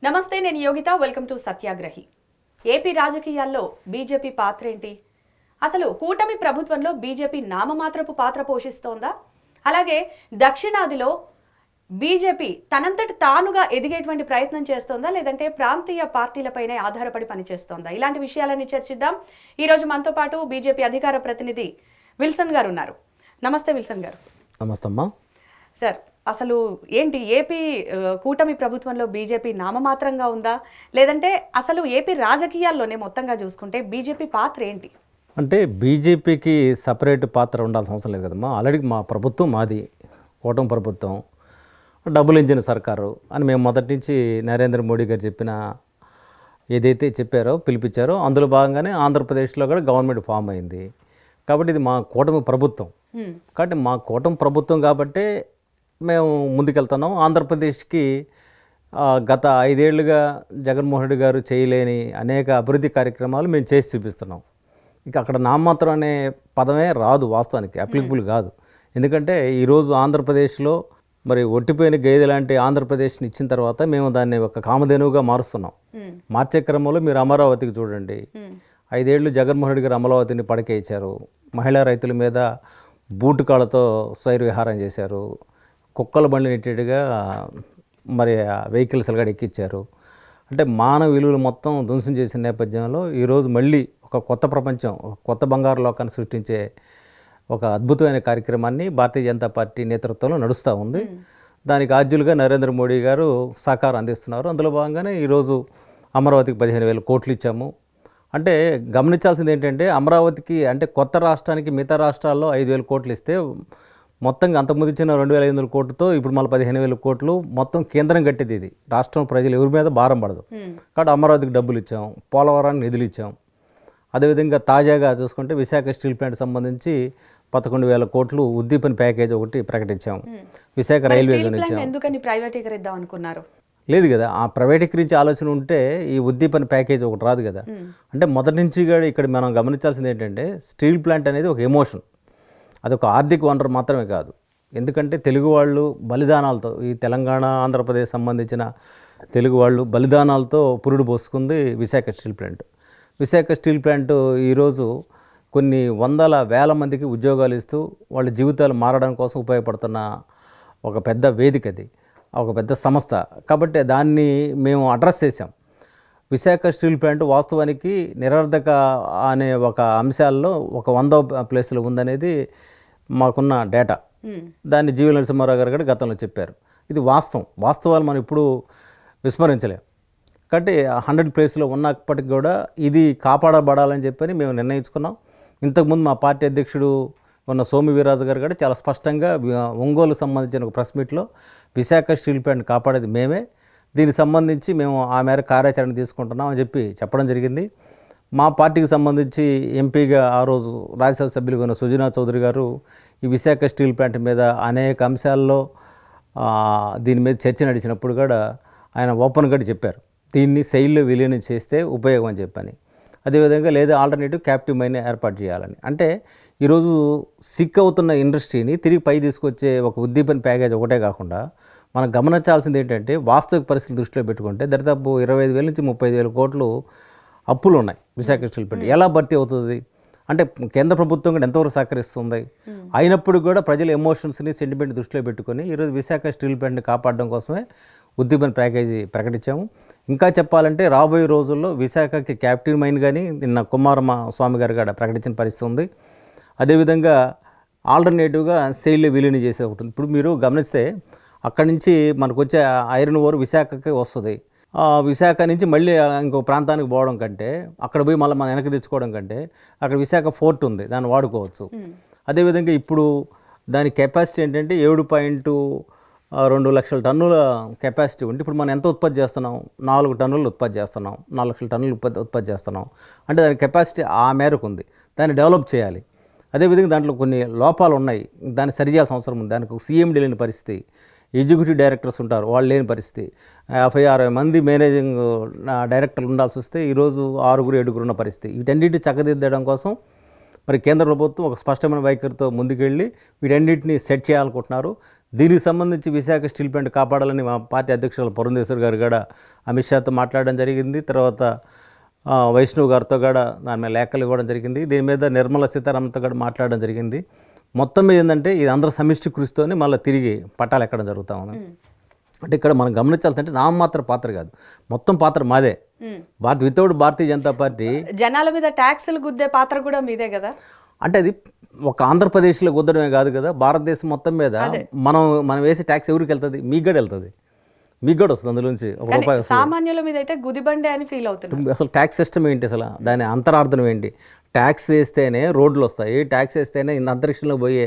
నమస్తే, నేను Yogita. Welcome to Satyagrahi. AP రాజకీయాల్లో బీజేపీ పాత్ర ఏంటి? అసలు కూటమి ప్రభుత్వంలో బీజేపీ నామమాత్రపు పాత్ర పోషిస్తోందా? అలాగే దక్షిణాదిలో బీజేపీ తనంతటి తానుగా ఎదిగేటువంటి ప్రయత్నం చేస్తోందా, లేదంటే ప్రాంతీయ పార్టీలపైనే ఆధారపడి పనిచేస్తోందా? ఇలాంటి విషయాలని చర్చిద్దాం. ఈరోజు మనతో పాటు బీజేపీ అధికార ప్రతినిధి విల్సన్ గారు ఉన్నారు. నమస్తే విల్సన్ గారు. నమస్తే అమ్మా. సార్, అసలు ఏంటి ఏపీ కూటమి ప్రభుత్వంలో బీజేపీ నామమాత్రంగా ఉందా, లేదంటే అసలు ఏపీ రాజకీయాల్లోనే మొత్తంగా చూసుకుంటే బీజేపీ పాత్ర ఏంటి? అంటే బీజేపీకి సపరేట్ పాత్ర ఉండాల్సిన అవసరం లేదు కదమ్మా. ఆల్రెడీ మా ప్రభుత్వం మాది కూటమి ప్రభుత్వం, డబుల్ ఇంజిన్ సర్కారు అని మేము మొదటి నుంచి నరేంద్ర మోడీ గారు చెప్పిన ఏదైతే చెప్పారో పిలిపించారో అందులో భాగంగానే ఆంధ్రప్రదేశ్లో కూడా గవర్నమెంట్ ఫామ్ అయింది. కాబట్టి ఇది మా కూటమి ప్రభుత్వం. కాబట్టి మా కూటమి ప్రభుత్వం కాబట్టే మేము ముందుకెళ్తున్నాం. ఆంధ్రప్రదేశ్కి గత 5 ఏళ్లుగా జగన్మోహన్ రెడ్డి గారు చేయలేని అనేక అభివృద్ధి కార్యక్రమాలు మేము చేసి చూపిస్తున్నాం. ఇక అక్కడ నామమాత్రం అనే పదమే రాదు, వాస్తవానికి అప్లికబుల్ కాదు. ఎందుకంటే ఈరోజు ఆంధ్రప్రదేశ్లో మరి ఒట్టిపోయిన గేదె లాంటి ఆంధ్రప్రదేశ్ని ఇచ్చిన తర్వాత మేము దాన్ని ఒక కామధేనువుగా మారుస్తున్నాం. మార్చే క్రమంలో మీరు అమరావతికి చూడండి. 5 ఏళ్ళు జగన్మోహన్ రెడ్డి గారు అమరావతిని పడకేయించారు. మహిళా రైతుల మీద బూటుకాళ్ళతో స్వైర విహారం చేశారు. కుక్కల బండి నెట్టేట్టుగా మరి వెహికల్స్ కూడా ఎక్కించారు. అంటే మానవ విలువలు మొత్తం ధ్వంసం చేసిన నేపథ్యంలో ఈరోజు మళ్ళీ ఒక కొత్త ప్రపంచం, ఒక కొత్త బంగారు లోకాన్ని సృష్టించే ఒక అద్భుతమైన కార్యక్రమాన్ని భారతీయ జనతా పార్టీ నేతృత్వంలో నడుస్తూ ఉంది. దానికి ఆద్యులుగా నరేంద్ర మోడీ గారు సహకారం అందిస్తున్నారు. అందులో భాగంగానే ఈరోజు అమరావతికి 15,000 కోట్లు ఇచ్చాము. అంటే గమనించాల్సింది ఏంటంటే అమరావతికి అంటే కొత్త రాష్ట్రానికి మిగతా రాష్ట్రాల్లో 5,000 కోట్లు ఇస్తే మొత్తంగా అంతకుముందు ఇచ్చిన 2,500 కోట్లతో ఇప్పుడు మళ్ళీ 15,000 కోట్లు మొత్తం కేంద్రం కట్టేది. ఇది రాష్ట్రం ప్రజలు ఎవరి మీద భారం పడదు. కాబట్టి అమరావతికి డబ్బులు ఇచ్చాం, పోలవరానికి నిధులు ఇచ్చాం. అదేవిధంగా తాజాగా చూసుకుంటే విశాఖ స్టీల్ ప్లాంట్ సంబంధించి 11,000 కోట్లు ఉద్దీపన ప్యాకేజ్ ఒకటి ప్రకటించాం. విశాఖ రైల్వే జోన్ ఇచ్చాం. ఎందుకని ప్రైవేటీకరిద్దాం అనుకున్నారు? లేదు కదా, ఆ ప్రైవేటీకరించి ఆలోచన ఉంటే ఈ ఉద్దీపన ప్యాకేజ్ ఒకటి రాదు కదా. అంటే మొదటి నుంచి కూడా ఇక్కడ మనం గమనించాల్సింది ఏంటంటే స్టీల్ ప్లాంట్ అనేది ఒక ఎమోషన్, అదొక ఆర్థిక వనరు మాత్రమే కాదు. ఎందుకంటే తెలుగు వాళ్ళు బలిదానాలతో, ఈ తెలంగాణ ఆంధ్రప్రదేశ్ సంబంధించిన తెలుగు వాళ్ళు బలిదానాలతో పురుడు పోసుకుంది Visakha steel plant. Visakha steel plant ఈరోజు కొన్ని వందల వేల మందికి ఉద్యోగాలు ఇస్తూ వాళ్ళ జీవితాలు మారడం కోసం ఉపయోగపడుతున్న ఒక పెద్ద వేదిక, అది ఒక పెద్ద సంస్థ. కాబట్టి దాన్ని మేము అడ్రస్ చేసాం. విశాఖ స్టీల్ ప్లాంట్ వాస్తవానికి నిరర్ధక అనే ఒక అంశాల్లో ఒక 100వ ప్లేస్లో ఉందనేది మాకున్న డేటా. దాన్ని జీవీ నరసింహారావు గారు కూడా గతంలో చెప్పారు. ఇది వాస్తవాలు మనం ఇప్పుడు విస్మరించలేం. కాబట్టి 100 ప్లేస్లో ఉన్నప్పటికి కూడా ఇది కాపాడబడాలని చెప్పని మేము నిర్ణయించుకున్నాం. ఇంతకుముందు మా పార్టీ అధ్యక్షుడు ఉన్న సోము వీర్రాజు గారు కూడా చాలా స్పష్టంగా ఒంగోలు సంబంధించిన ఒక ప్రెస్ మీట్లో విశాఖ స్టీల్ ప్లాంట్ కాపాడేది మేమే, దీనికి సంబంధించి మేము ఆ మేర కార్యాచరణ తీసుకుంటున్నాం అని చెప్పడం జరిగింది. మా పార్టీకి సంబంధించి ఎంపీగా ఆ రోజు రాజ్యసభ సభ్యులుగా ఉన్న సుజనా చౌదరి గారు ఈ విశాఖ స్టీల్ ప్లాంట్ మీద అనేక అంశాల్లో దీని మీద చర్చ నడిచినప్పుడు కూడా ఆయన ఓపెన్గా చెప్పారు, దీన్ని శైలిలో విలీనం చేస్తే ఉపయోగం అని చెప్పని. అదేవిధంగా లేదా ఆల్టర్నేటివ్ క్యాప్టివ్ మైన్ ఏర్పాటు చేయాలని. అంటే ఈరోజు సిక్ అవుతున్న ఇండస్ట్రీని తిరిగి పై తీసుకొచ్చే ఒక ఉద్దీపన ప్యాకేజ్ ఒకటే కాకుండా మనం గమనించాల్సింది ఏంటంటే వాస్తవిక పరిస్థితులు దృష్టిలో పెట్టుకుంటే దరిదాపు 25,000 నుంచి 30,000 కోట్లు అప్పులు ఉన్నాయి విశాఖ స్టీల్ ప్లాంట్. ఎలా భర్తీ అవుతుంది అంటే కేంద్ర ప్రభుత్వం కూడా ఎంతవరకు సహకరిస్తుంది? అయినప్పుడు కూడా ప్రజల ఎమోషన్స్ని, సెంటిమెంట్ దృష్టిలో పెట్టుకొని ఈరోజు విశాఖ స్టీల్ ప్లాంట్ని కాపాడడం కోసమే ఉద్దీపన ప్యాకేజీ ప్రకటించాము. ఇంకా చెప్పాలంటే రాబోయే రోజుల్లో విశాఖకి క్యాప్టివ్ మైన్ కానీ నిన్న కుమారమ్మ స్వామి గారు కూడా ప్రకటించిన పరిస్థితి ఉంది. అదేవిధంగా ఆల్టర్నేటివ్గా శైలి విలీనం చేసే ఒకటి. ఇప్పుడు మీరు గమనిస్తే అక్కడి నుంచి మనకు వచ్చే ఐరన్ ఓర్ విశాఖకి వస్తుంది. విశాఖ నుంచి మళ్ళీ ఇంకో ప్రాంతానికి పోవడం కంటే, అక్కడ పోయి మళ్ళీ మనం వెనక్కి తెచ్చుకోవడం కంటే అక్కడ విశాఖ ఫోర్ట్ ఉంది, దాన్ని వాడుకోవచ్చు. అదేవిధంగా ఇప్పుడు దాని కెపాసిటీ ఏంటంటే 7.2 లక్షల టన్నుల కెపాసిటీ ఉండి ఇప్పుడు మనం ఎంత ఉత్పత్తి చేస్తున్నాం? 4 టన్నులు ఉత్పత్తి చేస్తున్నాం, 4 లక్షల టన్నులు ఉత్పత్తి చేస్తున్నాం. అంటే దాని కెపాసిటీ ఆ మేరకు ఉంది, దాన్ని డెవలప్ చేయాలి. అదేవిధంగా దాంట్లో కొన్ని లోపాలు ఉన్నాయి, దాన్ని సరిచేయాల్సిన అవసరం ఉంది. దానికి సీఎండీ లేని పరిస్థితి, ఎగ్జిక్యూటివ్ డైరెక్టర్స్ ఉంటారు, వాళ్ళు లేని పరిస్థితి. 50-60 మంది మేనేజింగ్ డైరెక్టర్లు ఉండాల్సి వస్తే ఈరోజు 6-7 ఉన్న పరిస్థితి. వీటన్నిటిని చక్కదిద్దడం కోసం మరి కేంద్ర ప్రభుత్వం ఒక స్పష్టమైన వైఖరితో ముందుకెళ్ళి వీటన్నిటిని సెట్ చేయాలనుకుంటున్నారు. దీనికి సంబంధించి విశాఖ స్టీల్ ప్లాంట్ కాపాడాలని మా పార్టీ అధ్యక్షులు పురంధేశ్వర్ గారు కూడా అమిత్ షాతో మాట్లాడడం జరిగింది. తర్వాత వైష్ణవ్ గారితో కూడా దాని మీద లేఖలు ఇవ్వడం జరిగింది. దీని మీద నిర్మలా సీతారామన్తో కూడా మాట్లాడడం జరిగింది. మొత్తం మీద ఏంటంటే ఇది అందరూ సమిష్టి కృషితోనే మళ్ళీ తిరిగి పట్టాలు ఎక్కడం జరుగుతూ ఉంది. అంటే ఇక్కడ మనం గమనించాలంటే నామమాత్ర పాత్ర కాదు, మొత్తం పాత్ర మాదే. వితౌట్ భారతీయ జనతా పార్టీ జనాల మీద ట్యాక్సులు గుద్దే పాత్ర కూడా మీదే కదా. అంటే అది ఒక ఆంధ్రప్రదేశ్లో కుదరడమే కాదు కదా, భారతదేశం మొత్తం మీద మనం వేసే ట్యాక్స్ ఎవరికి వెళ్తుంది? మీకు కూడా వెళ్తుంది, మీకు కూడా వస్తుంది. అందులో నుంచి ఒక రూపాయి వస్తుంది. సామాన్యుల మీద అయితే గుదిబండే అని ఫీల్ అవుతుంది. అసలు ట్యాక్స్ సిస్టమ్ ఏంటి, అసలు దాని అంతరార్థం ఏంటి? ట్యాక్స్ వేస్తేనే రోడ్లు వస్తాయి, ట్యాక్స్ వేస్తేనే అంతరిక్షంలో పోయే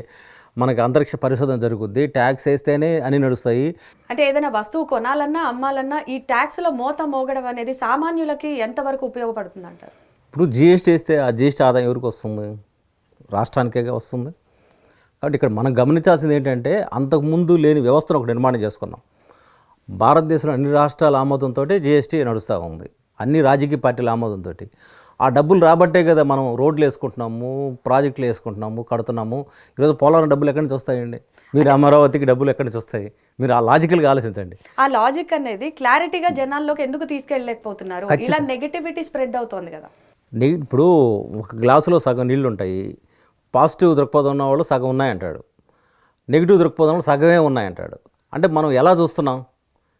మనకి అంతరిక్ష పరిశోధన జరుగుద్ది, ట్యాక్స్ వేస్తేనే అన్ని నడుస్తాయి. అంటే ఏదైనా వస్తువు కొనాలన్నా అమ్మాలన్నా ఈ ట్యాక్స్లో మోత మోగడం అనేది సామాన్యులకి ఎంతవరకు ఉపయోగపడుతుంది అంటారు? ఇప్పుడు జిఎస్టీ వేస్తే ఆ జిఎస్టీ ఆదాయం ఎవరికి వస్తుంది? రాష్ట్రానికే వస్తుంది. కాబట్టి ఇక్కడ మనం గమనించాల్సింది ఏంటంటే అంతకుముందు లేని వ్యవస్థను ఒక నిర్మాణం చేసుకున్నాం. భారతదేశంలో అన్ని రాష్ట్రాల ఆమోదంతో జిఎస్టీ నడుస్తూ ఉంది, అన్ని రాజకీయ పార్టీల ఆమోదంతో. ఆ డబ్బులు రాబట్టే కదా మనం రోడ్లు వేసుకుంటున్నాము, ప్రాజెక్టులు వేసుకుంటున్నాము, కడుతున్నాము. ఈరోజు పోలవరం డబ్బులు ఎక్కడి నుంచి వస్తాయండి? మీరు అమరావతికి డబ్బులు ఎక్కడి నుంచి వస్తాయి? మీరు ఆ లాజికల్గా ఆలోచించండి. ఆ లాజిక్ అనేది క్లారిటీగా జనాల్లోకి ఎందుకు తీసుకెళ్ళలేకపోతున్నారు? ఇలా నెగటివిటీ స్ప్రెడ్ అవుతుంది కదా. ఇప్పుడు ఒక గ్లాసులో సగం నీళ్ళు ఉంటాయి, పాజిటివ్ దృక్పథం ఉన్నవాళ్ళు సగం ఉన్నాయంటాడు, నెగిటివ్ దృక్పథం వాళ్ళు సగమే ఉన్నాయంటాడు. అంటే మనం ఎలా చూస్తున్నాం?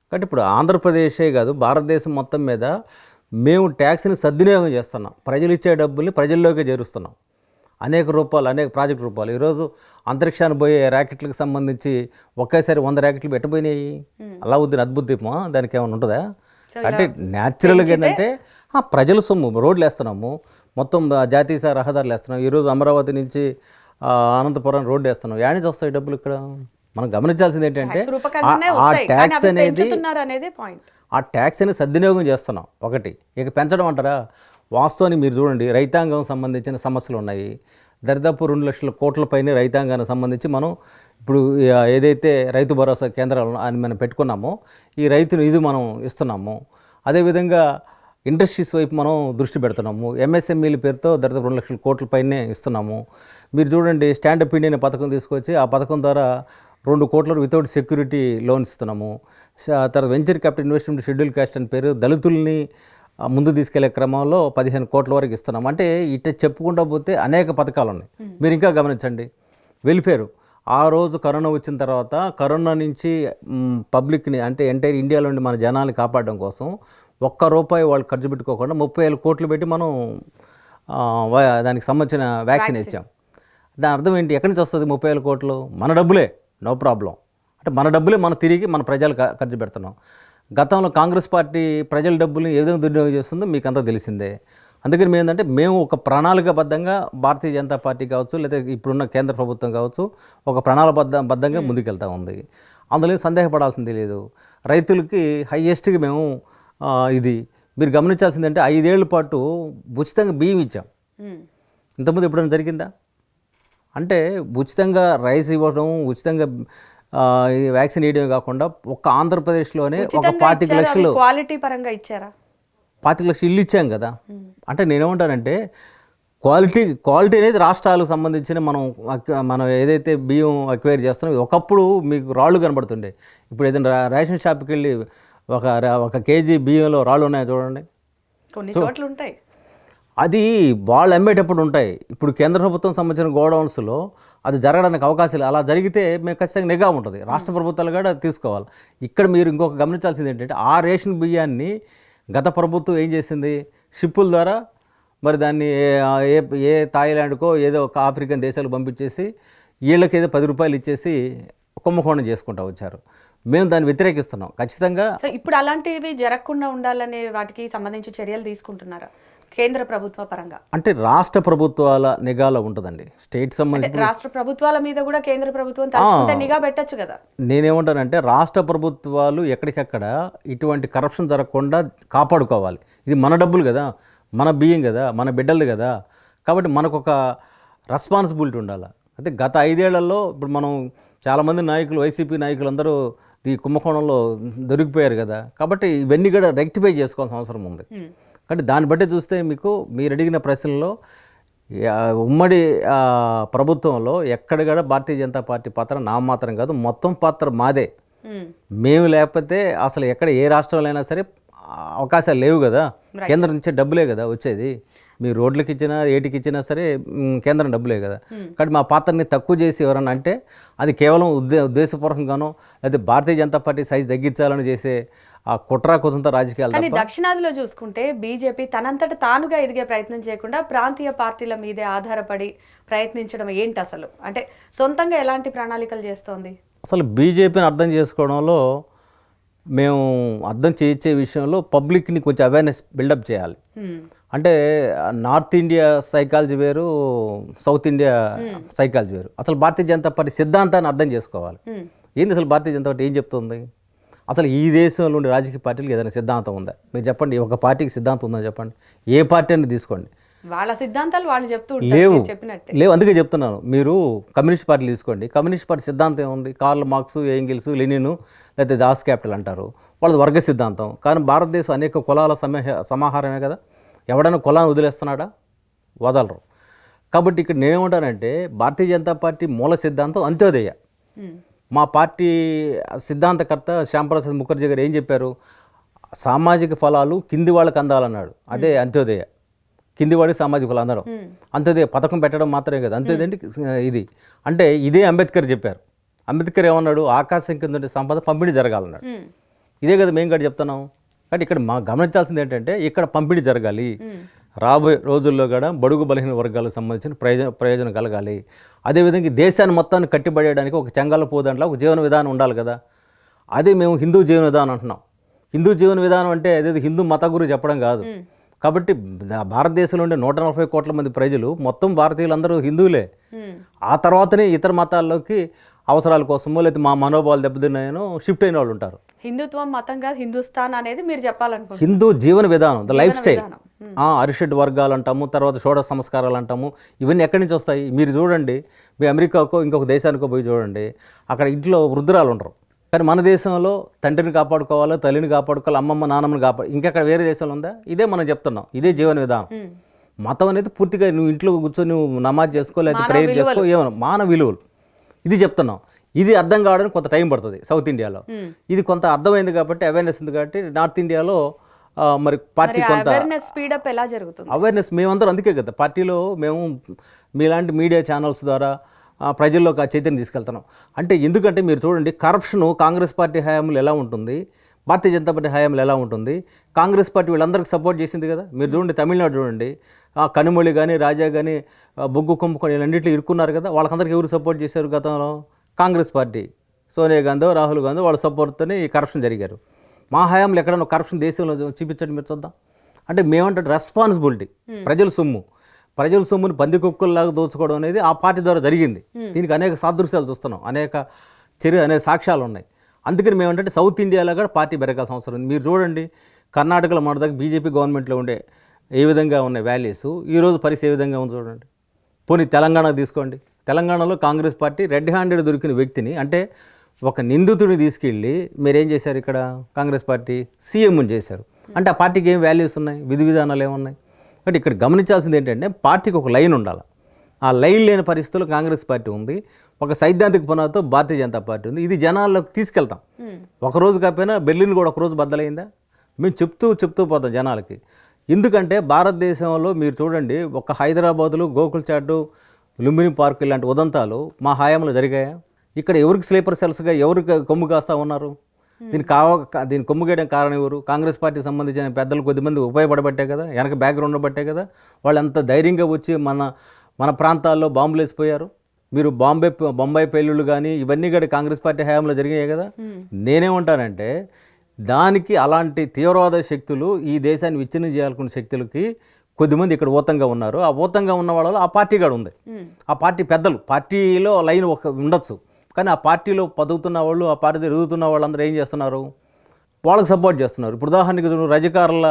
కాబట్టి ఇప్పుడు ఆంధ్రప్రదేశే కాదు, భారతదేశం మొత్తం మీద మేము ట్యాక్స్ని సద్వినియోగం చేస్తున్నాం. ప్రజలు ఇచ్చే డబ్బుల్ని ప్రజల్లోకి చేరుస్తున్నాం. అనేక రూపాయలు, అనేక ప్రాజెక్ట్ రూపాయలు. ఈరోజు అంతరిక్షాన్ని పోయే ర్యాకెట్లకు సంబంధించి ఒకేసారి 100 ర్యాకెట్లు పెట్టబోయినాయి. అలావుద్దీన్ అద్భుత దీపమా? దానికి ఏమైనా ఉంటుందా? అంటే న్యాచురల్గా ఏంటంటే ప్రజల సొమ్ము రోడ్లు వేస్తున్నాము, మొత్తం జాతీయ రహదారులు వేస్తున్నాం. ఈరోజు అమరావతి నుంచి అనంతపురం రోడ్డు వేస్తున్నాం. యాడ్ నుంచి వస్తాయి డబ్బులు? ఇక్కడ మనం గమనించాల్సింది ఏంటంటే ఆ ట్యాక్స్ అనేది సద్వినియోగం చేస్తున్నాం ఒకటి. ఇక పెంచడం అంటారా? వాస్తవాన్ని మీరు చూడండి, రైతాంగం సంబంధించిన సమస్యలు ఉన్నాయి. దరిదాపు 2 లక్షల కోట్ల పైన రైతాంగానికి సంబంధించి మనం ఇప్పుడు ఏదైతే రైతు భరోసా కేంద్రాలు అని మనం పెట్టుకున్నామో ఈ రైతులు ఇది మనం ఇస్తున్నాము. అదేవిధంగా ఇండస్ట్రీస్ వైపు మనం దృష్టి పెడుతున్నాము. ఎంఎస్ఎంఈల పేరుతో దరిదాపు 2 లక్షల కోట్ల పైనే ఇస్తున్నాము. మీరు చూడండి, స్టాండప్ ఇండియా అనే పథకం తీసుకొచ్చి ఆ పథకం ద్వారా 2 కోట్ల వితౌట్ సెక్యూరిటీ లోన్స్ ఇస్తున్నాము. తర్వాత venture capital investment schedule caste అని పేరు దళితుల్ని ముందు తీసుకెళ్లే క్రమంలో 15 కోట్ల వరకు ఇస్తున్నాం. అంటే ఇట్ట చెప్పుకుంటూ పోతే అనేక పథకాలు ఉన్నాయి. మీరు ఇంకా గమనించండి, వెల్ఫేరు. ఆ రోజు కరోనా వచ్చిన తర్వాత కరోనా నుంచి పబ్లిక్ని అంటే ఎంటైర్ ఇండియాలోని మన జనాన్ని కాపాడడం కోసం ₹1 వాళ్ళు ఖర్చు పెట్టుకోకుండా 30,000 కోట్లు పెట్టి మనం దానికి సంబంధించిన వ్యాక్సిన్ ఇచ్చాం. దాని అర్థం ఏంటి? ఎక్కడి నుంచి వస్తుంది 30,000 కోట్లు? మన డబ్బులే, నో ప్రాబ్లం. అంటే మన డబ్బులే మనం తిరిగి మన ప్రజలు ఖర్చు పెడుతున్నాం. గతంలో కాంగ్రెస్ పార్టీ ప్రజల డబ్బుల్ని ఏ విధంగా దుర్వినియోగం చేస్తుందో మీకు అంతా తెలిసిందే. అందుకని మేము ఒక ప్రణాళికాబద్ధంగా భారతీయ జనతా పార్టీ కావచ్చు, లేదా ఇప్పుడున్న కేంద్ర ప్రభుత్వం కావచ్చు, ఒక ప్రణాళికాబద్ధంగా ముందుకెళ్తూ ఉంది. అందులో సందేహపడాల్సింది లేదు. రైతులకి హైయెస్ట్గా మేము ఇది మీరు గమనించాల్సిందంటే 5 ఏళ్ల పాటు ఉచితంగా బియ్యం ఇచ్చాం. ఇంతకుముందు ఎప్పుడైనా జరిగిందా? అంటే ఉచితంగా రైస్ ఇవ్వడం, ఉచితంగా వ్యాక్సిన్ వేయడమే కాకుండా ఒక్క ఆంధ్రప్రదేశ్లోనే ఒక 25 లక్షలు క్వాలిటీ పరంగా ఇచ్చారా? 25 లక్షలు ఇల్లు ఇచ్చాం కదా. అంటే నేనేమంటానంటే క్వాలిటీ అనేది రాష్ట్రాలకు సంబంధించిన మనం ఏదైతే బియ్యం అక్వైర్ చేస్తున్నాం, ఒకప్పుడు మీకు రాళ్ళు కనబడుతుండే. ఇప్పుడు ఏదైనా రేషన్ షాప్కి వెళ్ళి ఒక కేజీ బియ్యంలో రాళ్ళు ఉన్నాయో చూడండి. కొన్ని చోట్ల ఉంటాయి. అది వాళ్ళు అమ్మేటప్పుడు ఉంటాయి. ఇప్పుడు కేంద్ర ప్రభుత్వం సంబంధించిన గోడౌన్స్లో అది జరగడానికి అవకాశాలు, అలా జరిగితే మేము ఖచ్చితంగా నిఘా ఉంటుంది. రాష్ట్ర ప్రభుత్వాలు కూడా తీసుకోవాలి. ఇక్కడ మీరు ఇంకొక గమనించాల్సింది ఏంటంటే ఆ రేషన్ బియ్యాన్ని గత ప్రభుత్వం ఏం చేసింది? షిప్పుల ద్వారా మరి దాన్ని ఏ థాయిలాండ్కో ఏదో ఒక ఆఫ్రికన్ దేశాలకు పంపించేసి వీళ్ళకి ఏదో ₹10 ఇచ్చేసి కుంభకోణం చేసుకుంటూ వచ్చారు. మేము దాన్ని వ్యతిరేకిస్తున్నాం ఖచ్చితంగా. ఇప్పుడు అలాంటివి జరగకుండా ఉండాలనే వాటికి సంబంధించి చర్యలు తీసుకుంటున్నారా కేంద్ర ప్రభుత్వ పరంగా? అంటే రాష్ట్ర ప్రభుత్వాల నిఘాలో ఉంటుందండి. స్టేట్ సంబంధించి రాష్ట్ర ప్రభుత్వాల మీద కూడా కేంద్ర ప్రభుత్వం తలుచుకుంటే నిఘా పెట్టచ్చు కదా. నేనేమంటానంటే రాష్ట్ర ప్రభుత్వాలు ఎక్కడికక్కడ ఇటువంటి కరప్షన్ జరగకుండా కాపాడుకోవాలి. ఇది మన డబ్బులు కదా, మన బియ్యం కదా, మన బిడ్డలు కదా. కాబట్టి మనకు ఒక రెస్పాన్సిబిలిటీ ఉండాలి. అయితే గత 5 ఏళ్లలో ఇప్పుడు మనం చాలామంది నాయకులు, వైసీపీ నాయకులు అందరూ ఈ కుంభకోణంలో దొరికిపోయారు కదా. కాబట్టి ఇవన్నీ కూడా రెక్టిఫై చేసుకోవాల్సిన అవసరం ఉంది. కాబట్టి దాన్ని బట్టి చూస్తే మీరు అడిగిన ప్రశ్నలో ఉమ్మడి ప్రభుత్వంలో ఎక్కడ కూడా భారతీయ జనతా పార్టీ పాత్ర నామాత్రం కాదు, మొత్తం పాత్ర మాదే. మేము లేకపోతే అసలు ఎక్కడ ఏ రాష్ట్రంలో అయినా సరే అవకాశాలు లేవు కదా, కేంద్రం నుంచి డబ్బులే కదా వచ్చేది. మీరు రోడ్లకి ఇచ్చినా ఏటికి ఇచ్చినా సరే కేంద్రం డబ్బులే కదా. కాబట్టి మా పాత్రని తక్కువ చేసి ఎవరన్నా అంటే అది కేవలం ఉద్దేశపూర్వకంగానో లేదా భారతీయ జనతా పార్టీ సైజు తగ్గించాలని చేసే ఆ కుట్ర కుతంత్ర రాజకీయాలు. కానీ దక్షిణాదిలో చూసుకుంటే బీజేపీ తనంతట తానుగా ఎదిగే ప్రయత్నం చేయకుండా ప్రాంతీయ పార్టీల మీదే ఆధారపడి ప్రయత్నించడం ఏంటి అసలు? అంటే సొంతంగా ఎలాంటి ప్రణాళికలు చేస్తోంది? అసలు బీజేపీని అర్థం చేసుకోవడంలో మేము అర్థం చేయించే విషయంలో పబ్లిక్ని కొంచెం అవేర్నెస్ బిల్డప్ చేయాలి. అంటే నార్త్ ఇండియా సైకాలజీ వేరు, సౌత్ ఇండియా సైకాలజీ వేరు. అసలు భారతీయ జనతా పార్టీ సిద్ధాంతాన్ని అర్థం చేసుకోవాలి. ఏంది అసలు భారతీయ జనతా పార్టీ ఏం చెప్తుంది? అసలు ఈ దేశంలో ఉండే రాజకీయ పార్టీలకు ఏదైనా సిద్ధాంతం ఉందా? మీరు చెప్పండి, ఒక పార్టీకి సిద్ధాంతం ఉందా చెప్పండి. ఏ పార్టీ అని తీసుకోండి, వాళ్ళ సిద్ధాంతాలు వాళ్ళు చెప్తూ లేవు. చెప్పినట్టే అందుకే చెప్తున్నాను. మీరు కమ్యూనిస్ట్ పార్టీలు తీసుకోండి, కమ్యూనిస్ట్ పార్టీ సిద్ధాంతం ఏముంది? కార్ల్ మార్క్స్, ఏంగిల్స్, లెనిన్, లేకపోతే దాస్ క్యాపిటల్ అంటారు, వాళ్ళది వర్గ సిద్ధాంతం. కానీ భారతదేశం అనేక కులాల సమాహారమే కదా. ఎవడైనా కులాన్ని వదిలేస్తున్నాడా? వదలరు. కాబట్టి ఇక్కడ నేనేమంటానంటే భారతీయ జనతా పార్టీ మూల సిద్ధాంతం అంత్యోదయ. మా పార్టీ సిద్ధాంతకర్త శ్యాంప్రసాద్ ముఖర్జీ గారు ఏం చెప్పారు? సామాజిక ఫలాలు కింది వాళ్ళకి అందాలన్నాడు. అదే అంత్యోదయ. కింది వాడికి సామాజిక ఫలాలు అందడం అంత్యోదయ పథకం పెట్టడం మాత్రమే కదా అంత్యోదయ అంటే. ఇది అంటే ఇదే అంబేద్కర్ చెప్పారు. అంబేద్కర్ ఏమన్నాడు? ఆకాశం కింద సంపద పంపిణీ జరగాలన్నాడు. ఇదే కదా మేము కూడా చెప్తున్నాం. కాబట్టి ఇక్కడ మా గమనించాల్సింది ఏంటంటే ఇక్కడ పంపిణీ జరగాలి. రాబోయే రోజుల్లో కూడా బడుగు బలహీన వర్గాలకు సంబంధించిన ప్రయోజనం కలగాలి. అదేవిధంగా దేశాన్ని మొత్తాన్ని కట్టిపడేయడానికి ఒక చెంగాల పోదంట్లో ఒక జీవన విధానం ఉండాలి కదా. అదే మేము హిందూ జీవన విధానం అంటున్నాం. హిందూ జీవన విధానం అంటే అదే హిందూ మత గురు చెప్పడం కాదు. కాబట్టి భారతదేశంలో ఉండే 140 కోట్ల మంది ప్రజలు మొత్తం భారతీయులందరూ హిందువులే. ఆ తర్వాతనే ఇతర మతాల్లోకి అవసరాల కోసమో లేదా మా మనోభావాలు దెబ్బతిన్నాయనో షిఫ్ట్ అయిన వాళ్ళు ఉంటారు. హిందుత్వం మతం కాదు, హిందుస్థాన్ అనేది మీరు చెప్పాలనుకుంటున్నారు. హిందూ జీవన విధానం, ద లైఫ్ స్టైల్. అరిషడ్ వర్గాలు అంటాము, తర్వాత షోడశ సంస్కారాలు అంటాము. ఇవన్నీ ఎక్కడి నుంచి వస్తాయి? మీరు చూడండి, మీ అమెరికాకో ఇంకొక దేశానికో పోయి చూడండి, అక్కడ ఇంట్లో వృద్ధురాలు ఉండరు. కానీ మన దేశంలో తండ్రిని కాపాడుకోవాలి, తల్లిని కాపాడుకోవాలి, అమ్మమ్మ నాన్నమ్మని ఇంకెక్కడ వేరే దేశంలో ఉందా? ఇదే మనం చెప్తున్నాం. ఇదే జీవన విధానం. మతం అనేది పూర్తిగా నువ్వు ఇంట్లో కూర్చొని నువ్వు నమాజ్ చేసుకో లేదా ప్రేయర్ చేసుకో, ఏమన్నా మానవ విలువలు ఇది చెప్తున్నాం. ఇది అర్థం కావడానికి కొంత టైం పడుతుంది సౌత్ ఇండియాలో. ఇది కొంత అర్థమైంది కాబట్టి అవేర్నెస్ ఉంది కాబట్టి నార్త్ ఇండియాలో మరి పార్టీ కొంత స్పీడప్ ఎలా జరుగుతుంది? అవేర్నెస్ మేమందరం అందుకే కదా పార్టీలో మేము మీలాంటి మీడియా ఛానల్స్ ద్వారా ప్రజల్లోకి ఆ చైతన్యం తీసుకెళ్తున్నాం. అంటే ఎందుకంటే మీరు చూడండి, కరప్షను కాంగ్రెస్ పార్టీ హయాంలో ఎలా ఉంటుంది, భారతీయ జనతా పార్టీ హయాంలో ఎలా ఉంటుంది. కాంగ్రెస్ పార్టీ వీళ్ళందరికీ సపోర్ట్ చేసింది కదా. మీరు చూడండి, తమిళనాడు చూడండి, కనుమొళి కానీ రాజా కానీ బొగ్గు కుంభకోణం వీళ్ళన్నింటిలో ఇరుక్కున్నారు కదా. వాళ్ళకందరికీ ఎవరు సపోర్ట్ చేశారు గతంలో? కాంగ్రెస్ పార్టీ, సోనియా గాంధీ, రాహుల్ గాంధీ వాళ్ళ సపోర్ట్తోనే ఈ కరప్షన్ జరిగారు. మా హయాంలో ఎక్కడన్నా కరప్షన్ దేశంలో చూపించండి మీరు చూద్దాం. అంటే మేమంటే రెస్పాన్సిబిలిటీ, ప్రజల సొమ్ముని పందికొక్కుల్లాగా దోచుకోవడం అనేది ఆ పార్టీ ద్వారా జరిగింది. దీనికి అనేక సాదృశ్యాలు చూస్తున్నాం, అనేక సాక్ష్యాలు ఉన్నాయి. అందుకని మేమంటే సౌత్ ఇండియాలో కూడా పార్టీ పెరగాల్సిన అవసరం ఉంది. మీరు చూడండి, కర్ణాటకలో మన దగ్గర బీజేపీ గవర్నమెంట్లో ఉండే ఏ విధంగా ఉన్నాయి వాల్యూస్, ఈరోజు పరిస్థితి ఏ విధంగా ఉంది చూడండి. పోనీ తెలంగాణ తీసుకోండి, తెలంగాణలో కాంగ్రెస్ పార్టీ రెడ్ హ్యాండెడ్ దొరికిన వ్యక్తిని, అంటే ఒక నిందితుడిని తీసుకెళ్ళి మీరేం చేశారు? ఇక్కడ కాంగ్రెస్ పార్టీ సీఎంని చేశారు. అంటే ఆ పార్టీకి ఏం వాల్యూస్ ఉన్నాయి, విధి విధానాలు ఏమున్నాయి? అంటే ఇక్కడ గమనించాల్సింది ఏంటంటే పార్టీకి ఒక లైన్ ఉండాలి. ఆ లైన్ లేని పరిస్థితుల్లో కాంగ్రెస్ పార్టీ ఉంది, ఒక సైద్ధాంతిక పునాదితో భారతీయ జనతా పార్టీ ఉంది. ఇది జనాల్లోకి తీసుకెళ్తాం. ఒకరోజు కాకపోయినా బెర్లిన్ కూడా ఒకరోజు బద్దలైందా? మేము చెప్తూ పోతాం జనాలకి. ఎందుకంటే భారతదేశంలో మీరు చూడండి, ఒక హైదరాబాదులో గోకుల్ చాటు, లుంబిని పార్క్ ఇలాంటి ఉదంతాలు మా హయాంలో జరిగాయా? ఇక్కడ ఎవరికి స్లీపర్ సెల్స్గా ఎవరికి కొమ్ము కాస్తా ఉన్నారు? దీన్ని కొమ్ము గేయడం కారణం ఎవరు? కాంగ్రెస్ పార్టీకి సంబంధించిన పెద్దలు కొద్దిమంది ఉపయోగపడబట్టే కదా, వెనక బ్యాక్గ్రౌండ్ బట్టే కదా వాళ్ళు ఎంత ధైర్యంగా వచ్చి మన ప్రాంతాల్లో బాంబులు వేసిపోయారు. మీరు బొంబాయి పెళ్ళిళ్ళు కానీ ఇవన్నీ కూడా కాంగ్రెస్ పార్టీ హయాంలో జరిగాయి కదా. నేనేమంటానంటే దానికి అలాంటి తీవ్రవాద శక్తులు ఈ దేశాన్ని విచ్ఛిన్నం చేయాలనుకున్న శక్తులకి కొద్దిమంది ఇక్కడ ఊతంగా ఉన్నారు. ఆ ఊతంగా ఉన్న వాళ్ళలో ఆ పార్టీ కూడా ఉంది. ఆ పార్టీ పెద్దలు, పార్టీలో లైన్ ఉండొచ్చు, కానీ ఆ పార్టీలో పదువుతున్న వాళ్ళు, ఆ పార్టీ ఎదుగుతున్న వాళ్ళందరూ ఏం చేస్తున్నారు? వాళ్ళకి సపోర్ట్ చేస్తున్నారు. ఇప్పుడు ఉదాహరణకి రజకారుల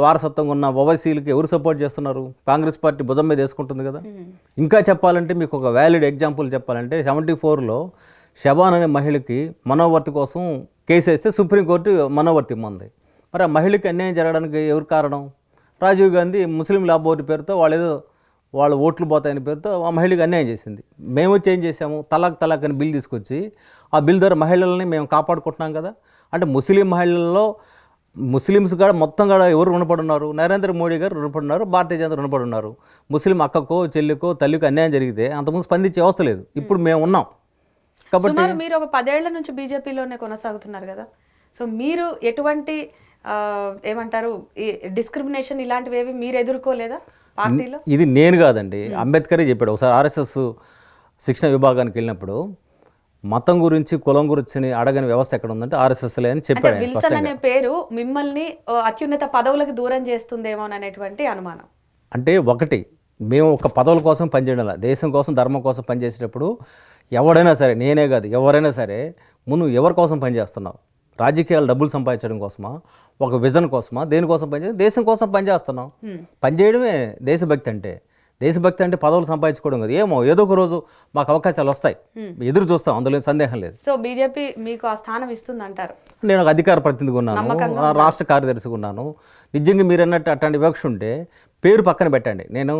వారసత్వంగా ఉన్న ఓవైసీలకి ఎవరు సపోర్ట్ చేస్తున్నారు? కాంగ్రెస్ పార్టీ భుజం మీద వేసుకుంటుంది కదా. ఇంకా చెప్పాలంటే మీకు ఒక వ్యాలిడ్ ఎగ్జాంపుల్ చెప్పాలంటే 74లో షబాన్ అనే మహిళకి మనోవర్తి కోసం కేసు వేస్తే సుప్రీంకోర్టు మనోవర్తి ఇమ్మంది. మరి ఆ మహిళకి అన్యాయం జరగడానికి ఎవరు కారణం? రాజీవ్ గాంధీ ముస్లిం లా బోర్డు పేరుతో వాళ్ళు ఏదో వాళ్ళు ఓట్లు పోతాయని పేరుతో ఆ మహిళకి అన్యాయం చేసింది. మేము వచ్చి ఏం చేసాము, తలాక్ అని బిల్ తీసుకొచ్చి ఆ బిల్ ద్వారా మహిళల్ని మేము కాపాడుకుంటున్నాం కదా. అంటే ముస్లిం మహిళల్లో ముస్లిమ్స్ కూడా మొత్తం కూడా ఎవరు రుణపడి ఉన్నారు? నరేంద్ర మోడీ గారు రుణపడి ఉన్నారు, భారతీయ జనతా రుణపడి ఉన్నారు. ముస్లిం అక్కకో చెల్లికో తల్లికో అన్యాయం జరిగితే అంతకుముందు స్పందించే వ్యవస్థ లేదు. ఇప్పుడు మేము ఉన్నాం కాబట్టి. సుమారు మీరు ఒక 10 ఏళ్ల నుంచి బీజేపీలోనే కొనసాగుతున్నారు కదా. సో మీరు ఎటువంటి ఏమంటారు ఈ డిస్క్రిమినేషన్ ఇలాంటివి ఏవి మీరు ఎదుర్కోలేదా పార్టీలో? ఇది నేను కాదండి, అంబేద్కరే చెప్పాడు. ఒకసారి ఆర్ఎస్ఎస్ శిక్షణ విభాగానికి వెళ్ళినప్పుడు మతం గురించి కులం గురించి అడగని వ్యవస్థ ఎక్కడ ఉందంటే ఆర్ఎస్ఎస్లే అని చెప్పాడు ఆయన విల్సన్ స్పష్టంగా. అనే పేరు మిమ్మల్ని అత్యున్నత పదవులకు దూరం చేస్తుందేమో అనేటువంటి అనుమానం. అంటే ఒకటి, మేము ఒక పదవుల కోసం పనిచేయడం, దేశం కోసం ధర్మం కోసం పనిచేసేటప్పుడు ఎవడైనా సరే, నేనే కాదు ఎవరైనా సరే, ముందు ఎవరి కోసం పనిచేస్తున్నావు? రాజకీయాలు డబ్బులు సంపాదించడం కోసమా, ఒక విజన్ కోసమా, దేనికోసం పనిచేయాలి? దేశం కోసం పనిచేస్తున్నాం. పనిచేయడమే దేశభక్తి అంటే. దేశభక్తి అంటే పదవులు సంపాదించుకోవడం కదా. ఏమో ఏదో ఒక రోజు మాకు అవకాశాలు వస్తాయి, ఎదురు చూస్తాం, అందులో సందేహం లేదు. సో బీజేపీ మీకు ఆ స్థానం ఇస్తుంది అంటారు? నేను ఒక అధికార ప్రతినిధిగా ఉన్నాను, రాష్ట్ర కార్యదర్శిగా ఉన్నాను. నిజంగా మీరు అన్నట్టు అట్లాంటి వివక్ష ఉంటే పేరు పక్కన పెట్టండి. నేను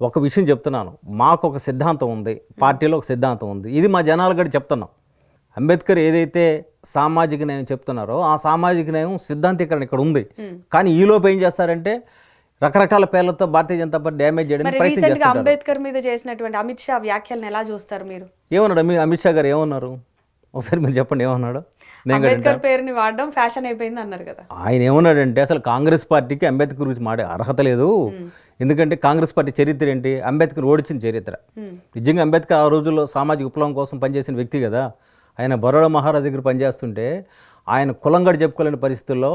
ఒక విషయం చెప్తున్నాను, మాకు ఒక సిద్ధాంతం ఉంది, పార్టీలో ఒక సిద్ధాంతం ఉంది. ఇది మా జనాలు కూడా చెప్తున్నాం. అంబేద్కర్ ఏదైతే సామాజిక న్యాయం చెప్తున్నారో ఆ సామాజిక న్యాయం సిద్ధాంతీకరణ ఇక్కడ ఉంది. కానీ ఈలోపు ఏం చేస్తారంటే రకరకాల పేర్లతో భారతీయ జనతా పార్టీ డ్యామేజ్ చేయడానికి ప్రయత్నం చేస్తారు. అంబేద్కర్ మీద చేసినటువంటి అమిత్ షా వ్యాఖ్యలను ఎలా చూస్తారు మీరు? ఏమన్నాడు అమిత్ షా గారు? ఏమన్నారు ఒకసారి మీరు చెప్పండి, ఏమన్నాడు? అంబేద్కర్ పేరుని వాడడం ఫ్యాషన్ అయిపోయింది అన్నారు కదా. ఆయన ఏమన్నాడంటే అసలు కాంగ్రెస్ పార్టీకి అంబేద్కర్ గురించి మాడే అర్హత లేదు. ఎందుకంటే కాంగ్రెస్ పార్టీ చరిత్ర ఏంటి? అంబేద్కర్ ఓడించిన చరిత్ర. నిజంగా అంబేద్కర్ ఆ రోజుల్లో సామాజిక విప్లవం కోసం పనిచేసిన వ్యక్తి కదా. ఆయన బరోడా మహారాజ్ దగ్గర పనిచేస్తుంటే ఆయన కులంగడ చెప్పుకోలేని పరిస్థితుల్లో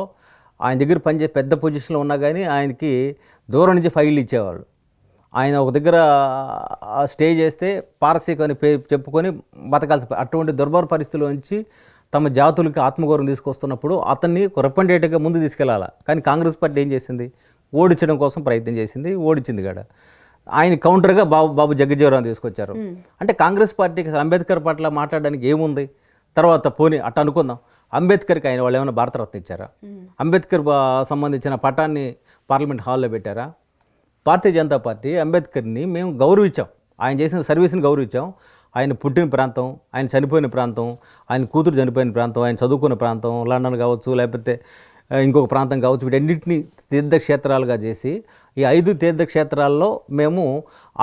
ఆయన దగ్గర పనిచేసే పెద్ద పొజిషన్లో ఉన్నా కానీ ఆయనకి దూరం నుంచి ఫైళ్ళు ఇచ్చేవాళ్ళు. ఆయన ఒక దగ్గర స్టే చేస్తే పారసీక అని చెప్పుకొని బతకాల్సి, అటువంటి దుర్భర పరిస్థితుల్లో నుంచి తమ జాతులకి ఆత్మగౌరవం తీసుకొస్తున్నప్పుడు అతన్ని రిప్రజెంటేటివ్గా ముందు తీసుకెళ్ళాలి. కానీ కాంగ్రెస్ పార్టీ ఏం చేసింది? ఓడించడం కోసం ప్రయత్నం చేసింది, ఓడించింది కూడా. ఆయన కౌంటర్గా బాబు జగజ్జీవరావు తీసుకొచ్చారు. అంటే కాంగ్రెస్ పార్టీకి అసలు అంబేద్కర్ పట్ల మాట్లాడడానికి ఏముంది? తర్వాత పోనీ అట్ట అనుకుందాం, అంబేద్కర్కి ఆయన వాళ్ళు ఏమైనా భారతరత్న ఇచ్చారా? అంబేద్కర్ సంబంధించిన పటాన్ని పార్లమెంట్ హాల్లో పెట్టారా? భారతీయ జనతా పార్టీ అంబేద్కర్ని మేము గౌరవించాం, ఆయన చేసిన సర్వీస్ని గౌరవించాం. ఆయన పుట్టిన ప్రాంతం, ఆయన చనిపోయిన ప్రాంతం, ఆయన కూతురు చనిపోయిన ప్రాంతం, ఆయన చదువుకున్న ప్రాంతం లండన్ కావచ్చు, లేకపోతే ఇంకొక ప్రాంతం కావచ్చు, వీటన్నిటిని తీర్థక్షేత్రాలుగా చేసి ఈ 5 తీర్థక్షేత్రాల్లో మేము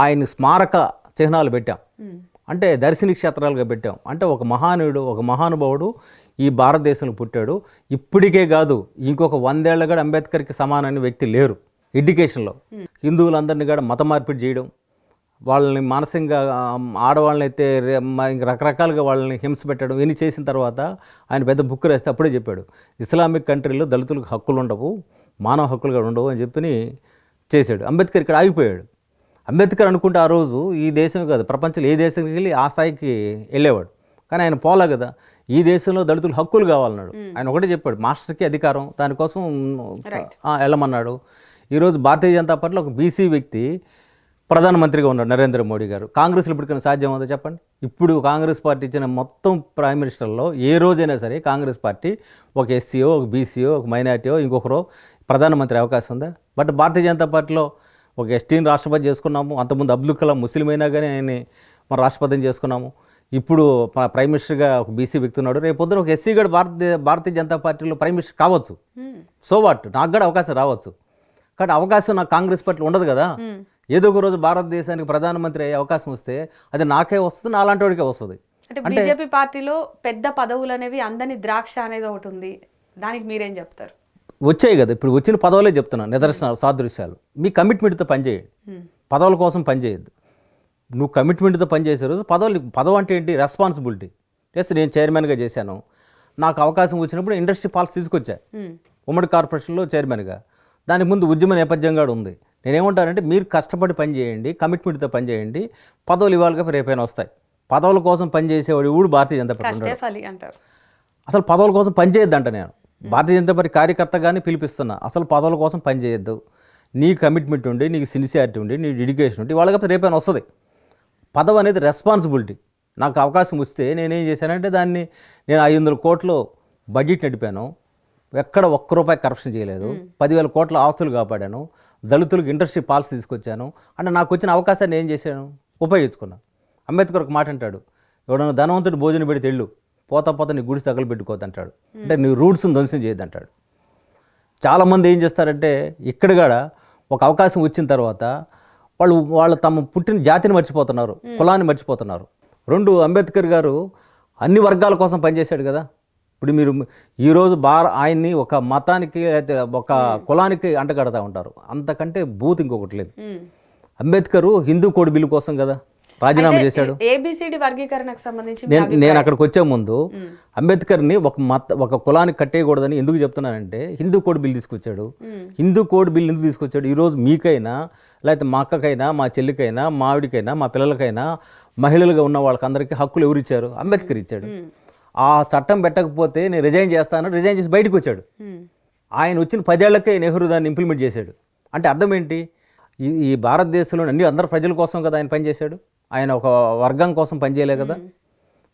ఆయన స్మారక చిహ్నాలు పెట్టాం. అంటే దర్శనిక క్షేత్రాలుగా పెట్టాం. అంటే ఒక మహానీయుడు, ఒక మహానుభావుడు ఈ భారతదేశంలో పుట్టాడు. ఇప్పటికే కాదు, ఇంకొక 100 ఏళ్ళ కూడా అంబేద్కర్కి సమానమైన వ్యక్తి లేరు. ఎడ్యుకేషన్లో హిందువులందరినీ కూడా మత మార్పిడి చేయడం, వాళ్ళని మానసికంగా ఆడవాళ్ళని అయితే రకరకాలుగా వాళ్ళని హింస పెట్టడం, ఇవన్నీ చేసిన తర్వాత ఆయన పెద్ద బుక్ రాస్తే అప్పుడే చెప్పాడు, ఇస్లామిక్ కంట్రీలో దళితులకు హక్కులు ఉండవు, మానవ హక్కులుగా ఉండవు అని చెప్పి చేశాడు. అంబేద్కర్ ఇక్కడ ఆగిపోయాడు. అంబేద్కర్ అనుకుంటే ఆ రోజు ఈ దేశమే కాదు, ప్రపంచంలో ఏ దేశానికి వెళ్ళి ఆ స్థాయికి వెళ్ళేవాడు. కానీ ఆయన పోలే కదా. ఈ దేశంలో దళితులు హక్కులు కావాలన్నాడు. ఆయన ఒకటే చెప్పాడు, మాస్టర్కి అధికారం, దానికోసం వెళ్ళమన్నాడు. ఈరోజు భారతీయ జనతా పార్టీలో ఒక బీసీ వ్యక్తి ప్రధానమంత్రిగా ఉన్నాడు, నరేంద్ర మోడీ గారు. కాంగ్రెస్లో ఇప్పటికైనా సాధ్యం ఉందో చెప్పండి? ఇప్పుడు కాంగ్రెస్ పార్టీ ఇచ్చిన మొత్తం ప్రైమ్ మినిస్టర్లో ఏ రోజైనా సరే కాంగ్రెస్ పార్టీ ఒక ఎస్సీఓ, ఒక బీసీఓ, ఒక మైనార్టీయో ఇంకొకరో ప్రధానమంత్రి అవకాశం ఉందా? బట్ భారతీయ జనతా పార్టీలో ఒక ఎస్టీని రాష్ట్రపతి చేసుకున్నాము. అంతకుముందు అబ్దుల్ కలాం ముస్లిం అయినా కానీ ఆయన్ని మన రాష్ట్రపతిని చేసుకున్నాము. ఇప్పుడు ప్రైమ్ మినిస్టర్గా ఒక బీసీ వ్యక్తి ఉన్నాడు. రేపు పొద్దున ఒక ఎస్సీ కూడా భారతీయ జనతా పార్టీలో ప్రైమ్ మినిస్టర్ కావచ్చు. సో వాట్, నాకు కూడా అవకాశం రావచ్చు. కానీ అవకాశం నాకు కాంగ్రెస్ పార్టీలో ఉండదు కదా. ఏదో ఒక రోజు భారతదేశానికి ప్రధానమంత్రి అయ్యే అవకాశం వస్తే అది నాకే వస్తుంది, నాలాంటి వాడికే వస్తుంది. అంటే బీజేపీ పార్టీలో పెద్ద పదవులు అనేవి అందని ద్రాక్ష అనేది ఒకటి ఉంది, దానికి మీరేం చెప్తారు? వచ్చాయి కదా, ఇప్పుడు వచ్చిన పదవులే చెప్తున్నాను, నిదర్శనాలు, సాదృశ్యాలు. మీ కమిట్మెంట్తో పనిచేయండి, పదవుల కోసం పనిచేయద్దు. నువ్వు కమిట్మెంట్తో పనిచేసే రోజు పదవి అంటే ఏంటి? రెస్పాన్సిబిలిటీ. ఎస్, నేను చైర్మన్గా చేశాను, నాకు అవకాశం వచ్చినప్పుడు ఇండస్ట్రీ పాలసీ తీసుకొచ్చా, ఉమ్మడి కార్పొరేషన్లో చైర్మన్గా. దానికి ముందు ఉద్యమ నేపథ్యం కూడా ఉంది. నేనేమంటానంటే మీరు కష్టపడి పనిచేయండి, కమిట్మెంట్తో పనిచేయండి, పదవులు ఇవ్వాలిగా రేపైనా వస్తాయి. పదవుల కోసం పనిచేసేవాడు ఊడు భారతీయ జనతా పార్టీ అంటారు. అసలు పదవుల కోసం పనిచేయద్దంట. నేను భారతీయ జనతా పార్టీ కార్యకర్తగానే పిలిపిస్తున్నా, అసలు పదవుల కోసం పనిచేయద్దు. నీ కమిట్మెంట్ ఉండి, నీకు సిన్సియారిటీ ఉండి, నీ డెడికేషన్ ఉండి వాళ్ళకి రేపైనా వస్తుంది. పదవి అనేది రెస్పాన్సిబిలిటీ. నాకు అవకాశం వస్తే నేనేం చేశానంటే దాన్ని నేను 500 కోట్ల బడ్జెట్ నడిపాను. ఎక్కడ ఒక్క రూపాయి కరప్షన్ చేయలేదు, 10,000 కోట్ల ఆస్తులు కాపాడాను, దళితులకు ఇండస్ట్రీ పాలసీ తీసుకొచ్చాను అంటే నాకు వచ్చిన అవకాశాన్ని ఏం చేశాను, ఉపయోగించుకున్నా. అంబేద్కర్ ఒక మాట అంటాడు, ఎవడన్నా ధనవంతుడు భోజనం పెడితే వెళ్ళు, పోతా పోతా నీ గుడిసి తగలబెట్టుకోవద్దంటాడు. అంటే నీ రూట్స్ని ధ్వంసం చేయొద్దంటాడు. చాలామంది ఏం చేస్తారంటే ఇక్కడ కూడా ఒక అవకాశం వచ్చిన తర్వాత వాళ్ళు తమ పుట్టిన జాతిని మర్చిపోతున్నారు, కులాన్ని మర్చిపోతున్నారు. 2 అంబేద్కర్ గారు అన్ని వర్గాల కోసం పనిచేశాడు కదా. ఇప్పుడు మీరు ఈరోజు ఆయన్ని ఒక మతానికి అయితే ఒక కులానికి అంటగడతా ఉంటారు, అంతకంటే బూత్ ఇంకొకటి లేదు. అంబేద్కర్ హిందూ కోడ్ బిల్లు కోసం కదా రాజీనామా చేశాడు. ఏబిసిడి వర్గీకరణకు సంబంధించి నేను అక్కడికి వచ్చే ముందు అంబేద్కర్ని ఒక కులానికి కట్టేయకూడదని ఎందుకు చెప్తున్నానంటే హిందూ కోడ్ బిల్ తీసుకొచ్చాడు. హిందూ కోడ్ బిల్ ఎందుకు తీసుకొచ్చాడు? ఈరోజు మీకైనా లేకపోతే మా అక్కకైనా మా చెల్లికైనా మా ఆవిడికైనా మా పిల్లలకైనా మహిళలుగా ఉన్న వాళ్ళకందరికీ హక్కులు ఎవరు ఇచ్చారు? అంబేద్కర్ ఇచ్చాడు. ఆ చట్టం పెట్టకపోతే నేను రిజైన్ చేస్తాను, రిజైన్ చేసి బయటకు వచ్చాడు. ఆయన వచ్చిన 10 ఏళ్లకే నెహ్రూ దాన్ని ఇంప్లిమెంట్ చేశాడు. అంటే అర్థం ఏంటి? ఈ భారతదేశంలో అందరు ప్రజల కోసం కదా ఆయన పనిచేశాడు, ఆయన ఒక వర్గం కోసం పనిచేయలే కదా.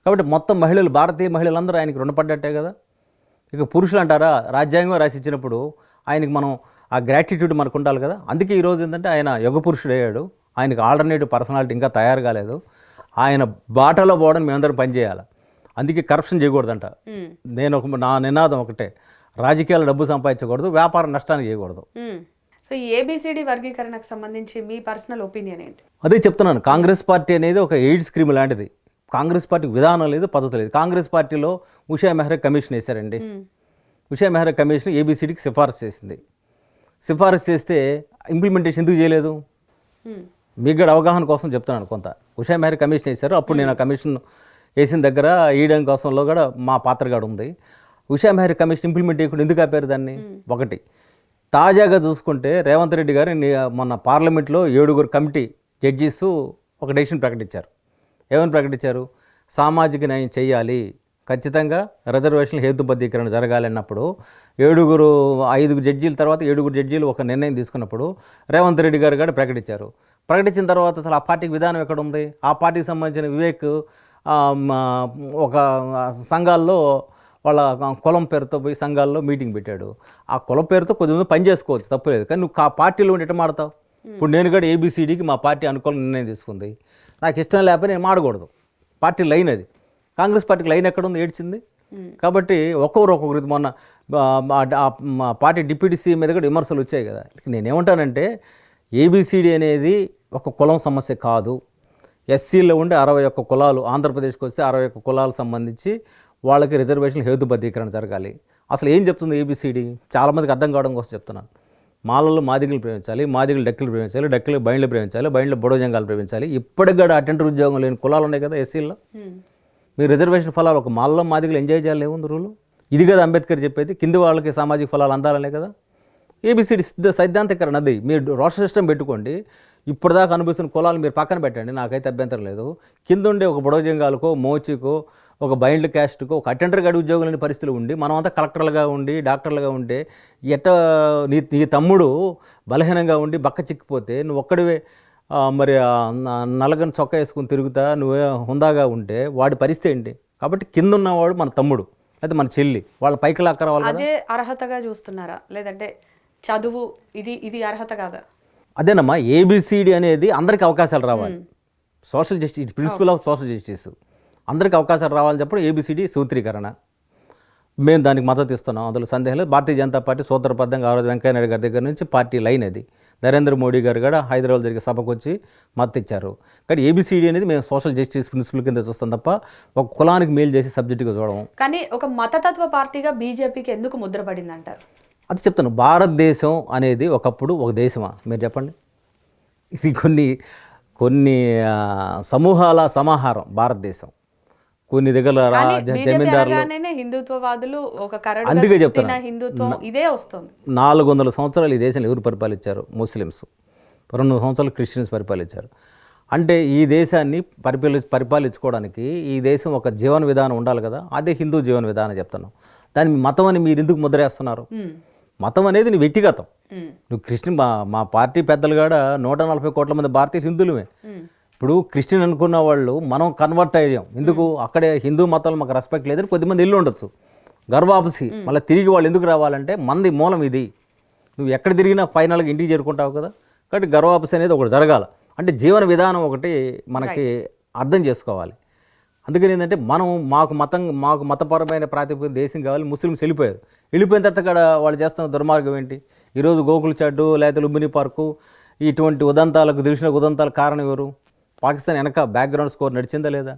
కాబట్టి మొత్తం మహిళలు, భారతీయ మహిళలందరూ ఆయనకి రుణపడ్డట్టే కదా. ఇక పురుషులు అంటారా, రాజ్యాంగం రాసి ఇచ్చినప్పుడు ఆయనకి మనం ఆ గ్రాటిట్యూడ్ మనకు ఉండాలి కదా. అందుకే ఈరోజు ఏంటంటే ఆయన యుగ పురుషుడు అయ్యాడు. ఆయనకి ఆల్టర్నేటివ్ పర్సనాలిటీ ఇంకా తయారు కాలేదు. ఆయన బాటలో పోవడం మేమందరం పనిచేయాలి. అందుకే కరప్షన్ చేయకూడదంట. నా నినాదం ఒకటే, రాజకీయాలు డబ్బు సంపాదించకూడదు, వ్యాపారం నష్టానికి చేయకూడదు. సో ఈ ఏబిసిడి వర్గీకరణకు సంబంధించి మీ పర్సనల్ ఒపీనియన్ ఏంటి? అదే చెప్తున్నాను, కాంగ్రెస్ పార్టీ అనేది ఒక ఎయిడ్స్ క్రీమ్ లాంటిది. కాంగ్రెస్ పార్టీకి విధానం లేదు, పద్ధతి లేదు. కాంగ్రెస్ పార్టీలో ఉషా మెహ్రా కమిషన్ వేశారండి. ఉషా మెహ్రా కమిషన్ ఏబిసిడికి సిఫారసు చేసింది. సిఫారసు చేస్తే ఇంప్లిమెంటేషన్ ఎందుకు చేయలేదు? మీకు కూడా అవగాహన కోసం చెప్తున్నాను. కొంత ఉషా మెహ్రా కమిషన్ వేశారు. అప్పుడు నేను ఆ కమిషన్ వేసిన దగ్గర వేయడం కోసంలో కూడా మా పాత్రగాడు ఉంది. ఉషా మెహ్రా కమిషన్ ఇంప్లిమెంట్ చేయకుండా ఎందుకు ఆపారు దాన్ని? ఒకటి, తాజాగా చూసుకుంటే రేవంత్ రెడ్డి గారు మొన్న పార్లమెంట్లో 7 కమిటీ జడ్జీస్ ఒక డెసిషన్ ప్రకటించారు. ఏమని ప్రకటించారు? సామాజిక న్యాయం చేయాలి, ఖచ్చితంగా రిజర్వేషన్ల హేతుబద్ధీకరణ జరగాలి అన్నప్పుడు 5 జడ్జీల తర్వాత 7 జడ్జీలు ఒక నిర్ణయం తీసుకున్నప్పుడు రేవంత్ రెడ్డి గారు కూడా ప్రకటించారు. ప్రకటించిన తర్వాత అసలు ఆ పార్టీకి విధానం ఎక్కడ ఉంది? ఆ పార్టీకి సంబంధించిన వివేక్ ఒక సంఘాల్లో వాళ్ళ కులం పేరుతో పోయి సంఘాల్లో మీటింగ్ పెట్టాడు. ఆ కులం పేరుతో కొద్దిమంది పని చేసుకోవచ్చు, తప్పులేదు. కానీ నువ్వు ఆ పార్టీలో ఉండి ఎట్లా మాడతావు? ఇప్పుడు నేను కూడా ఏబిసిడికి మా పార్టీ అనుకూల నిర్ణయం తీసుకుంది. నాకు ఇష్టం లేకపోతే నేను మాడకూడదు. పార్టీ లైన్ అది. కాంగ్రెస్ పార్టీకి లైన్ ఎక్కడ ఉంది? ఏడ్చింది. కాబట్టి ఒక్కొక్కరు మొన్న పార్టీ డిప్యూటీ సీఎం మీద కూడా విమర్శలు వచ్చాయి కదా. నేనేమంటానంటే ఏబిసిడి అనేది ఒక కులం సమస్య కాదు. ఎస్సీలో ఉండే 61 కులాలు, ఆంధ్రప్రదేశ్కి వస్తే 61 కులాలకు సంబంధించి వాళ్ళకి రిజర్వేషన్ హేతుబద్ధీకరణ జరగాలి. అసలు ఏం చెప్తుంది ఏబిసిడి? చాలామందికి అర్థం కావడం కోసం చెప్తున్నాను. మాలల్లో మాదిగలు ప్రేమించాలి, మాదిగలు డెక్కలు ప్రేమించాలి, డెక్కలు బయళ్ళు ప్రేమించాలి, బయళ్ళు బొడోజంగాలు ప్రేమించాలి. ఇప్పటికి కూడా అటెండర్ ఉద్యోగం లేని కులాలు ఉన్నాయి కదా ఎస్సీల్లో. మీరు రిజర్వేషన్ ఫలాలు ఒక మాలలో మాదిగలు ఎంజాయ్ చేయాలి, ఏముంది రూలు? ఇది కదా అంబేద్కర్ చెప్పేది, కింది వాళ్ళకి సామాజిక ఫలాలు అందాలనే కదా. ఏబిసిడి సైద్ధాంతికరణ అది. మీరు రోస్టర్ సిస్టమ్ పెట్టుకోండి, ఇప్పటిదాకా అనుభవిస్తున్న కులాలు మీరు పక్కన పెట్టండి, నాకైతే అభ్యంతరం లేదు. కింద ఉండే ఒక బొడోజంగాలకో, మోచికో, ఒక బైండ్ క్యాస్ట్కో, ఒక అటెండర్ గడి ఉద్యోగం లేని పరిస్థితులు ఉండి మనమంతా కలెక్టర్లుగా ఉండి డాక్టర్లుగా ఉంటే నీ తమ్ముడు బలహీనంగా ఉండి బక్క చిక్కిపోతే నువ్వు ఒక్కడివే మరి నల్లగని చొక్కా వేసుకుని తిరుగుతా నువ్వే హుందాగా ఉంటే వాడి పరిస్థితి ఏంటి? కాబట్టి కింద ఉన్నవాడు మన తమ్ముడు, అయితే మన చెల్లి, వాళ్ళ పైకి లాక్కరావాలి. అదే అర్హతగా చూస్తున్నారా, లేదంటే చదువు ఇది అర్హత కాదా? అదేనమ్మా, ఏబిసిడి అనేది అందరికీ అవకాశాలు రావాలి. Social justice, principle of social justice, అందరికీ అవకాశాలు రావాలని చెప్పడం ఏబిసిడి సూత్రీకరణ. మేము దానికి మద్దతు ఇస్తున్నాం, అందులో సందేహం లేదు. భారతీయ జనతా పార్టీ సూత్రబద్ధంగా ఆ రోజు వెంకయ్యనాయుడు గారి దగ్గర నుంచి పార్టీ లైన్ అది. నరేంద్ర మోడీ గారు కూడా హైదరాబాద్ జరిగే సభకు వచ్చి మద్దతు ఇచ్చారు. కానీ ఏబిసిడి అనేది మేము సోషల్ జస్టిస్ ప్రిన్సిపల్ కింద చూస్తాం తప్ప ఒక కులానికి మేలు చేసి సబ్జెక్టుగా చూడడం. కానీ ఒక మతతత్వ పార్టీగా బీజేపీకి ఎందుకు ముద్రపడింది అంటారు? అది చెప్తాను. భారతదేశం అనేది ఒకప్పుడు ఒక దేశమా? మీరు చెప్పండి. ఇది కొన్ని సమూహాల సమాహారం భారతదేశం. కొన్ని దగ్గర జమీందారులు, హిందుత్వవాదులు, ఒక అందుకే చెప్తున్నా హిందుత్వం ఇదే వస్తుంది. 400 సంవత్సరాలు ఈ దేశంలో ఎవరు పరిపాలించారు? ముస్లిమ్స్. 200 సంవత్సరాలు క్రిస్టియన్స్ పరిపాలించారు. అంటే ఈ దేశాన్ని పరిపాలించుకోవడానికి ఈ దేశం ఒక జీవన విధానం ఉండాలి కదా, అదే హిందూ జీవన విధానం చెప్తున్నాం. దాన్ని మతం అని మీరు ఎందుకు ముద్రేస్తున్నారు? మతం అనేది నీ వ్యక్తిగతం. నువ్వు క్రిస్టియన్, మా పార్టీ పెద్దలు కూడా 140 కోట్ల మంది భారతీయ హిందువులమే. ఇప్పుడు క్రిస్టియన్ అనుకున్న వాళ్ళు మనం కన్వర్ట్ అయ్యాం. ఎందుకు? అక్కడే హిందూ మతాలు మాకు రెస్పెక్ట్ లేదని కొద్దిమంది ఇల్లు ఉండొచ్చు. గర్వాపసి మళ్ళీ తిరిగి వాళ్ళు ఎందుకు రావాలంటే మంది మూలం ఇది, నువ్వు ఎక్కడ తిరిగినా ఫైనల్గా ఇంటికి చేరుకుంటావు కదా. కాబట్టి గర్వాపసి అనేది ఒకటి జరగాల, అంటే జీవన విధానం ఒకటి మనకి అర్థం చేసుకోవాలి. అందుకని ఏంటంటే మనం మాకు మతపరమైన ప్రాతిపదిక దేశం కావాలి. ముస్లిమ్స్ వెళ్ళిపోయిన తర్వాత కూడా వాళ్ళు చేస్తున్న దుర్మార్గం ఏంటి? ఈరోజు గోకుల్ చాటు లేకపోతే లుంబిని పార్కు ఇటువంటి ఉదంతాలకు తెలిసిన ఉదంతాలకు కారణం ఎవరు? పాకిస్తాన్ వెనక బ్యాక్గ్రౌండ్ స్కోర్ నడిచిందా లేదా?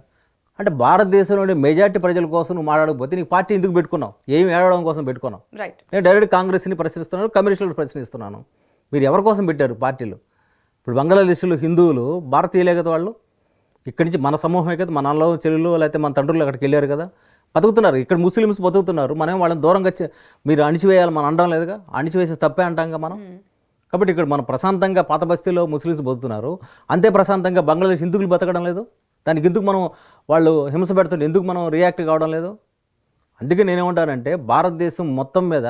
అంటే భారతదేశంలోని మెజార్టీ ప్రజల కోసం నువ్వు మాట్లాడకపోతే నీకు పార్టీ ఎందుకు పెట్టుకున్నావు? ఏమి ఏడవడం కోసం పెట్టుకున్నావు? నేను డైరెక్ట్ కాంగ్రెస్ని ప్రశ్నిస్తున్నాను, కమ్యూనిస్టులను ప్రశ్నిస్తున్నాను. మీరు ఎవరి కోసం పెట్టారు పార్టీలు? ఇప్పుడు బంగ్లాదేశ్లో హిందువులు భారతీయులే కదా, వాళ్ళు ఇక్కడి నుంచి మన సమూహమే కదా, మన అన్నలో చెల్లెలు లేకపోతే మన తండ్రులు అక్కడికి వెళ్ళారు కదా, బతుకుతున్నారు. ఇక్కడ ముస్లిమ్స్ బతుకుతున్నారు. మనం వాళ్ళని దూరంగా మీరు అణిచివేయాలి మనం అనడం లేదుగా, అణిచివేసే తప్పే అంటాంగా మనం. కాబట్టి ఇక్కడ మనం ప్రశాంతంగా పాత బస్తీలో ముస్లిమ్స్ బతుకుతున్నారు, అంతే ప్రశాంతంగా బంగ్లాదేశ్ హిందువులు బతకడం లేదు. దానికి ఎందుకు మనం వాళ్ళు హింస పెడుతుంటే ఎందుకు మనం రియాక్ట్ కావడం లేదు? అందుకే నేనేమంటానంటే భారతదేశం మొత్తం మీద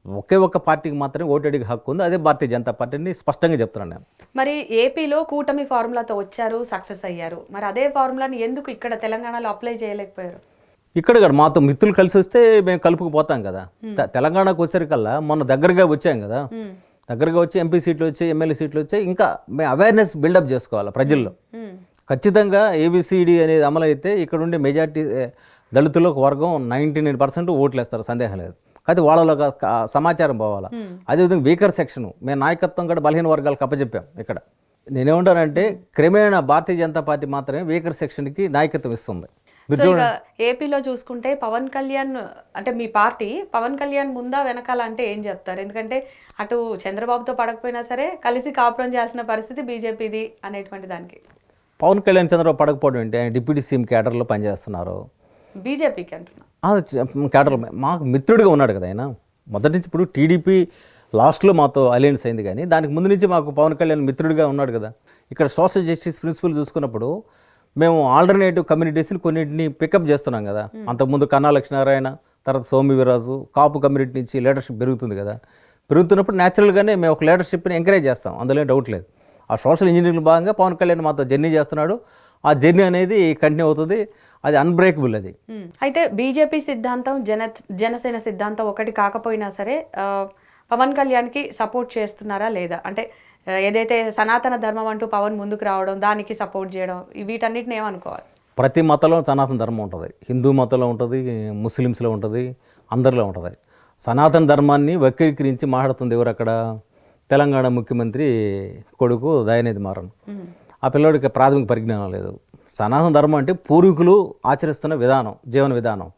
ఒకే ఒక్క పార్టీకి మాత్రమే ఓటు అడిగే హక్కు ఉంది, అదే భారతీయ జనతా పార్టీని స్పష్టంగా చెప్తున్నాను నేను. మరి ఏపీలో కూటమి ఫార్ములాతో వచ్చారు, సక్సెస్ అయ్యారు, మరి అదే ఫార్ములాని ఎందుకు ఇక్కడ తెలంగాణలో అప్లై చేయలేకపోయారు? ఇక్కడ కూడా మాతో మిత్రులు కలిసి వస్తే మేము కలుపుకుపోతాం కదా. తెలంగాణకు వచ్చేసరికల్లా మొన్న దగ్గరగా వచ్చాం కదా, దగ్గరగా వచ్చి ఎంపీ సీట్లు వచ్చాయి, ఎమ్మెల్యే సీట్లు వచ్చాయి. ఇంకా మేము అవేర్నెస్ బిల్డప్ చేసుకోవాలి ప్రజల్లో. ఖచ్చితంగా ఏబిసిడి అనేది అమలైతే ఇక్కడ ఉండే మెజార్టీ దళితుల్లో ఒక వర్గం 99% ఓట్లు వేస్తారు, సందేహం లేదు. కానీ వాళ్ళలో సమాచారం పోవాలా. అదేవిధంగా వీకర్ సెక్షన్ మేము నాయకత్వం కూడా బలహీన వర్గాలకు అప్పచెప్పాం. ఇక్కడ నేనేమంటానంటే క్రమేణా భారతీయ జనతా పార్టీ మాత్రమే వీకర్ సెక్షన్కి నాయకత్వం ఇస్తుంది. ఏపీలో చూసుకుంటే పవన్ కళ్యాణ్ అంటే మీ పార్టీ పవన్ కళ్యాణ్ ముందా వెనకాల అంటే ఏం చెప్తారు? ఎందుకంటే అటు చంద్రబాబుతో పడకపోయినా సరే కలిసి కాపురం చేయాల్సిన పరిస్థితి బీజేపీది అనేటువంటి దానికి. పవన్ కళ్యాణ్ చంద్రబాబు పడకపోవడం ఏంటి? ఆయన డిప్యూటీ సీఎం క్యాడర్లో పనిచేస్తున్నారు. బీజేపీకి అంటున్నా క్యాడర్లో మాకు మిత్రుడిగా ఉన్నాడు కదా ఆయన మొదటి నుంచి. ఇప్పుడు టీడీపీ లాస్ట్లో మాతో అలయన్స్ అయింది, కానీ దానికి ముందు నుంచి మాకు పవన్ కళ్యాణ్ మిత్రుడిగా ఉన్నాడు కదా. ఇక్కడ సోషల్ జస్టిస్ ప్రిన్సిపల్ చూసుకున్నప్పుడు మేము ఆల్టర్నేటివ్ కమ్యూనిటీస్ని కొన్నింటిని పికప్ చేస్తున్నాం కదా. అంతకుముందు కన్నా లక్ష్మీనారాయణ, తర్వాత సోమి వీర్రాజు, కాపు కమ్యూనిటీ నుంచి లీడర్షిప్ పెరుగుతుంది కదా. పెరుగుతున్నప్పుడు న్యాచురల్గానే మేము ఒక లీడర్షిప్ని ఎంకరేజ్ చేస్తాం, అందులో డౌట్ లేదు. ఆ సోషల్ ఇంజనీరింగ్ భాగంగా పవన్ కళ్యాణ్ మాతో జర్నీ చేస్తున్నాడు. ఆ జర్నీ అనేది కంటిన్యూ అవుతుంది, అది అన్బ్రేకబుల్. అది అయితే బీజేపీ సిద్ధాంతం జనసేన సిద్ధాంతం ఒకటి కాకపోయినా సరే పవన్ కళ్యాణ్కి సపోర్ట్ చేస్తున్నారా లేదా? అంటే ఏదైతే సనాతన ధర్మం అంటూ పవన్ ముందుకు రావడం, దానికి సపోర్ట్ చేయడం, వీటన్నిటిని ఏమనుకోవాలి? ప్రతి మతంలో సనాతన ధర్మం ఉంటుంది. హిందూ మతంలో ఉంటుంది, ముస్లిమ్స్లో ఉంటుంది, అందరిలో ఉంటుంది. సనాతన ధర్మాన్ని వక్రీకరించి మాట్లాడుతుంది ఎవరు అక్కడ? తెలంగాణ ముఖ్యమంత్రి కొడుకు దయానిధి మారన్. ఆ పిల్లడికి ప్రాథమిక పరిజ్ఞానం లేదు. సనాతన ధర్మం అంటే పూర్వీకులు ఆచరిస్తున్న విధానం, జీవన విధానం.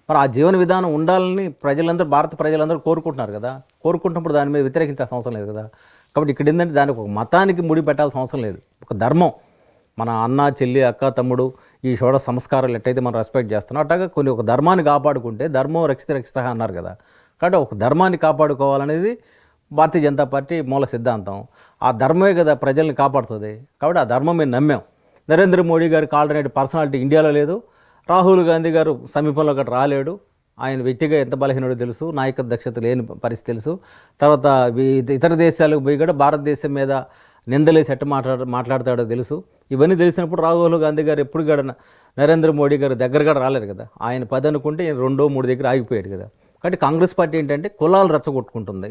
మరి ఆ జీవన విధానం ఉండాలని ప్రజలందరూ, భారత ప్రజలందరూ కోరుకుంటున్నారు కదా. కోరుకుంటున్నప్పుడు దాని మీద వ్యతిరేకించాల్సిన అవసరం లేదు కదా. కాబట్టి ఇక్కడ ఏంటంటే దానికి ఒక మతానికి ముడి పెట్టాల్సిన అవసరం లేదు. ఒక ధర్మం, మన అన్న చెల్లి అక్క తమ్ముడు ఈ షోడ సంస్కారాలు ఎట్టయితే మనం రెస్పెక్ట్ చేస్తున్నాం, అట్లాగా కొన్ని ఒక ధర్మాన్ని కాపాడుకుంటే ధర్మం రక్షిత అన్నారు కదా. కాబట్టి ఒక ధర్మాన్ని కాపాడుకోవాలనేది భారతీయ జనతా పార్టీ మూల సిద్ధాంతం. ఆ ధర్మమే కదా ప్రజల్ని కాపాడుతుంది. కాబట్టి ఆ ధర్మం మేము నమ్మాం. నరేంద్ర మోడీ గారికి ఆల్టర్నేటివ్ పర్సనాలిటీ ఇండియాలో లేదు. రాహుల్ గాంధీ గారు సమీపంలో ఒకటి రాలేడు. ఆయన వ్యక్తిగా ఎంత బలహీనుడో తెలుసు, నాయకత్వ దక్షత లేని పరిస్థితి తెలుసు. తర్వాత ఇతర దేశాలకు పోయి కూడా భారతదేశం మీద నిందలేసి ఎట్ట మాట్లాడతాడో తెలుసు. ఇవన్నీ తెలిసినప్పుడు రాహుల్ గాంధీ గారు ఎప్పుడు కూడా నరేంద్ర మోడీ గారు దగ్గర కూడా రాలేరు కదా. ఆయన 10 అనుకుంటే 2-3 దగ్గర ఆగిపోయాడు కదా. కాబట్టి కాంగ్రెస్ పార్టీ ఏంటంటే కులాలు రెచ్చగొట్టుకుంటుంది,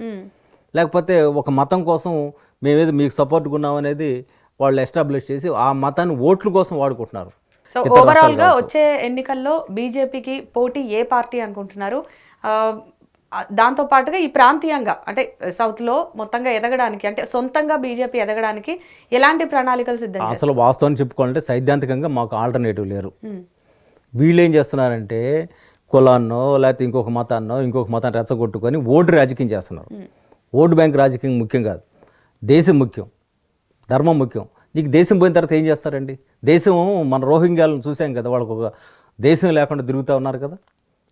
లేకపోతే ఒక మతం కోసం మేమేదో మీకు సపోర్ట్గా ఉన్నాం అనేది వాళ్ళు ఎస్టాబ్లిష్ చేసి ఆ మతాన్ని ఓట్ల కోసం వాడుకుంటున్నారు. సో ఓవరాల్ గా వచ్చే ఎన్నికల్లో బీజేపీకి పోటీ ఏ పార్టీ అనుకుంటున్నారు? దాంతో పాటుగా ఈ ప్రాంతీయంగా అంటే సౌత్ లో మొత్తంగా ఎదగడానికి, అంటే సొంతంగా బీజేపీ ఎదగడానికి ఎలాంటి ప్రణాళికలు సిద్ధం? అసలు వాస్తవాన్ని చెప్పుకోవాలంటే సైద్ధాంతికంగా మాకు ఆల్టర్నేటివ్ లేరు. వీళ్ళు ఏం చేస్తున్నారంటే కులాన్నో లేకపోతే ఇంకొక మతాన్ని రెచ్చగొట్టుకొని ఓటు రాజకీయం చేస్తున్నారు. ఓటు బ్యాంక్ రాజకీయం ముఖ్యం కాదు, దేశం ముఖ్యం, ధర్మం ముఖ్యం. నీకు దేశం పోయిన తర్వాత ఏం చేస్తారండి? దేశం మన రోహింగ్యాలను చూసాం కదా, వాళ్ళకు ఒక దేశం లేకుండా తిరుగుతూ ఉన్నారు కదా.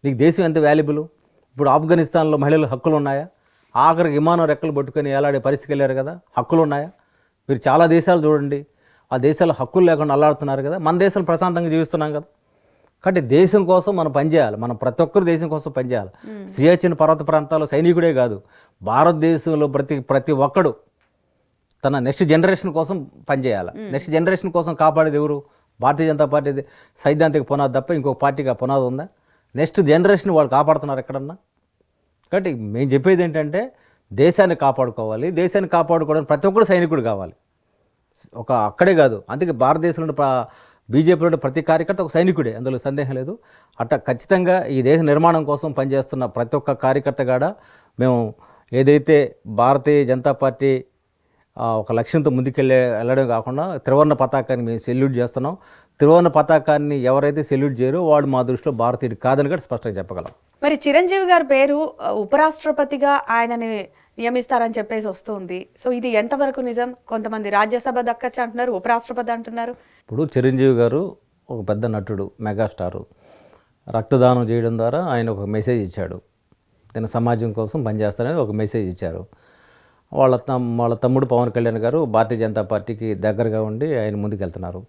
నీకు దేశం ఎంత వాల్యుబుల్? ఇప్పుడు ఆఫ్ఘనిస్తాన్లో మహిళలు హక్కులు ఉన్నాయా? ఆఖరికి విమానం రెక్కలు పట్టుకొని ఏలాడే పరిస్థితికి వెళ్ళారు కదా, హక్కులు ఉన్నాయా? మీరు చాలా దేశాలు చూడండి, ఆ దేశాల్లో హక్కులు లేకుండా అల్లాడుతున్నారు కదా. మన దేశంలో ప్రశాంతంగా జీవిస్తున్నాం కదా. కాబట్టి దేశం కోసం మనం పనిచేయాలి, మనం ప్రతి ఒక్కరు దేశం కోసం పనిచేయాలి. సియాచిన్ పర్వత ప్రాంతాల్లో సైనికుడే కాదు, భారతదేశంలో ప్రతి ఒక్కడు తన నెక్స్ట్ జనరేషన్ కోసం పనిచేయాలి. నెక్స్ట్ జనరేషన్ కోసం కాపాడేది ఎవరు? భారతీయ జనతా పార్టీ సైద్ధాంతిక పునాది తప్ప ఇంకొక పార్టీకి ఆ పునాది ఉందా? నెక్స్ట్ జనరేషన్ వాళ్ళు కాపాడుతున్నారు ఎక్కడన్నా. కాబట్టి మేము చెప్పేది ఏంటంటే దేశాన్ని కాపాడుకోవాలి. దేశాన్ని కాపాడుకోవడానికి ప్రతి ఒక్కరు సైనికుడు కావాలి. అక్కడే కాదు, అందుకే భారతదేశంలో బీజేపీలో ఉన్న ప్రతి కార్యకర్త ఒక సైనికుడే, అందులో సందేహం లేదు. అట్లా ఖచ్చితంగా ఈ దేశ నిర్మాణం కోసం పనిచేస్తున్న ప్రతి ఒక్క కార్యకర్త కూడా మేము ఏదైతే భారతీయ జనతా పార్టీ ఒక లక్ష్యంతో వెళ్ళడం కాకుండా త్రివర్ణ పతాకాన్ని మేము సెల్యూట్ చేస్తున్నాం. త్రివర్ణ పతాకాన్ని ఎవరైతే సెల్యూట్ చేయరో వాడు మా దృష్టిలో భారతీయుడు కాదని కూడా స్పష్టంగా చెప్పగలం. మరి చిరంజీవి గారి పేరు ఉపరాష్ట్రపతిగా ఆయనని నియమిస్తారని చెప్పేసి వస్తుంది. సో ఇది ఎంతవరకు నిజం? కొంతమంది రాజ్యసభ దక్కచ్చు అంటున్నారు, ఉపరాష్ట్రపతి అంటున్నారు. ఇప్పుడు చిరంజీవి గారు ఒక పెద్ద నటుడు, మెగాస్టారు. రక్తదానం చేయడం ద్వారా ఆయన ఒక మెసేజ్ ఇచ్చాడు, తన సమాజం కోసం పనిచేస్తారని ఒక మెసేజ్ ఇచ్చారు. వాళ్ళ తమ్ముడు పవన్ కళ్యాణ్ గారు భారతీయ జనతా పార్టీకి దగ్గరగా ఉండి ఆయన ముందుకెళ్తున్నారు.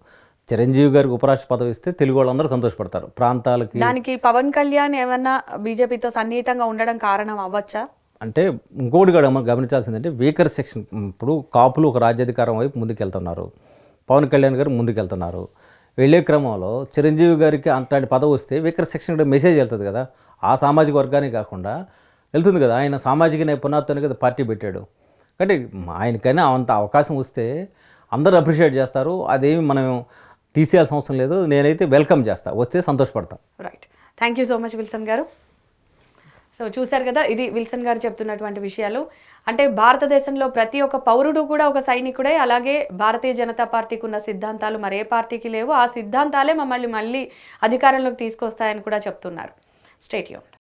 చిరంజీవి గారికి ఉపరాష్ట్ర పదవి ఇస్తే తెలుగు వాళ్ళందరూ సంతోషపడతారు. ప్రాంతాలకి దానికి పవన్ కళ్యాణ్ ఏమన్నా బీజేపీతో సన్నిహితంగా ఉండడం కారణం అవ్వచ్చా? అంటే ఇంకోటి కూడా మనం గమనించాల్సిందంటే వీకర్ సెక్షన్. ఇప్పుడు కాపులు ఒక రాజ్యాధికారం వైపు ముందుకెళ్తున్నారు, పవన్ కళ్యాణ్ గారు ముందుకెళ్తున్నారు. వెళ్ళే క్రమంలో చిరంజీవి గారికి అంతటి పదవి వస్తే వీకర్ సెక్షన్ కూడా మెసేజ్ వెళ్తుంది కదా, ఆ సామాజిక వర్గానికి కాకుండా వెళ్తుంది కదా. ఆయన సామాజిక పునాదితోనే కదా పార్టీ పెట్టాడు. కాబట్టి ఆయనకైనా అంత అవకాశం వస్తే అందరూ అప్రిషియేట్ చేస్తారు. అదేమి మనం తీసేయాల్సిన అవసరం లేదు. నేనైతే వెల్కమ్ చేస్తా, వస్తే సంతోషపడతా. Right, thank you so much Wilson garu. So చూశారు కదా, ఇది విల్సన్ గారు చెప్తున్నటువంటి విషయాలు. అంటే భారతదేశంలో ప్రతి ఒక్క పౌరుడు కూడా ఒక సైనికుడే. అలాగే భారతీయ జనతా పార్టీకి ఉన్న సిద్ధాంతాలు మరే పార్టీకి లేవు. ఆ సిద్ధాంతాలే మమ్మల్ని మళ్ళీ అధికారంలోకి తీసుకొస్తాయని కూడా చెప్తున్నారు. Stay tuned.